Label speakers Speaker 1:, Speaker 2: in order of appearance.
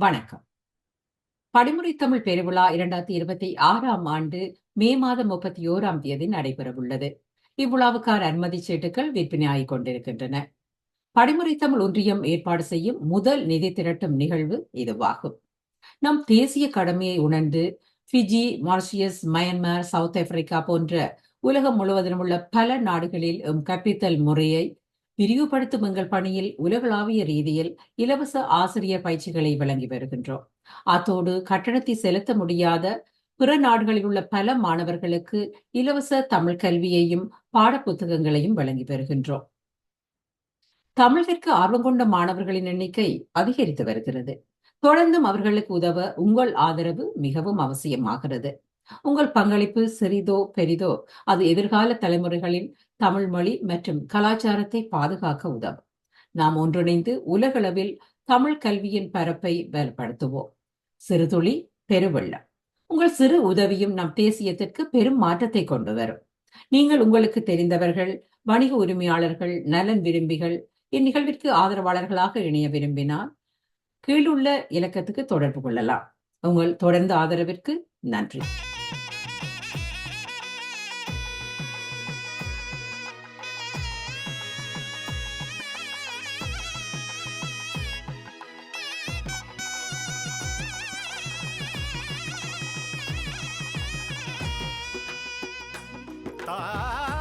Speaker 1: வணக்கம். படிமுறை தமிழ் பெருவிழா 2026ஆம் ஆண்டு மே மாதம் 31ஆம் தேதி நடைபெறவுள்ளது. இவ்விழாவுக்கான அனுமதி சீட்டுகள் விற்பனையாகிக் கொண்டிருக்கின்றன. படிமுறை தமிழ் ஒன்றியம் ஏற்பாடு செய்யும் முதல் நிதி திரட்டும் நிகழ்வு இதுவாகும். நம் தேசிய கடமையை உணர்ந்து பிஜி, மாரிஷியஸ், மயன்மார், சவுத் ஆப்பிரிக்கா போன்ற உலகம் முழுவதிலும் உள்ள பல நாடுகளில் கற்பித்தல் முறையை விரிவுபடுத்தும் எங்கள் பணியில் உலகளாவிய ரீதியில் இலவச ஆசிரியர் பயிற்சிகளை வழங்கி வருகின்றோம். அத்தோடு கட்டணத்தை செலுத்த முடியாத பிற நாடுகளில் உள்ள பல மாணவர்களுக்கு இலவச தமிழ் கல்வியையும் பாட புத்தகங்களையும் வழங்கி வருகின்றோம். தமிழிற்கு ஆர்வம் கொண்ட மாணவர்களின் எண்ணிக்கை அதிகரித்து வருகிறது. தொடர்ந்தும் அவர்களுக்கு உதவ உங்கள் ஆதரவு மிகவும் அவசியமாகிறது. உங்கள் பங்களிப்பு சிறிதோ பெரிதோ அது எதிர்கால தலைமுறைகளின் தமிழ் மொழி மற்றும் கலாச்சாரத்தை பாதுகாக்க உதவும். நாம் ஒன்றிணைந்து உலகளவில் தமிழ் கல்வியின் பரப்பை வலுப்படுத்துவோம். சிறுதுளி பெருவெள்ளம். உங்கள் சிறு உதவியும் நம் தேசியத்திற்கு பெரும் மாற்றத்தை கொண்டு வரும். நீங்கள் உங்களுக்கு தெரிந்தவர்கள், வணிக உரிமையாளர்கள், நலன் விரும்பிகள் இந்நிகழ்விற்கு ஆதரவாளர்களாக இணைய விரும்பினால் கீழுள்ள இலக்கத்துக்கு தொடர்பு கொள்ளலாம். உங்கள் தொடர்ந்த ஆதரவிற்கு நன்றி.
Speaker 2: Ah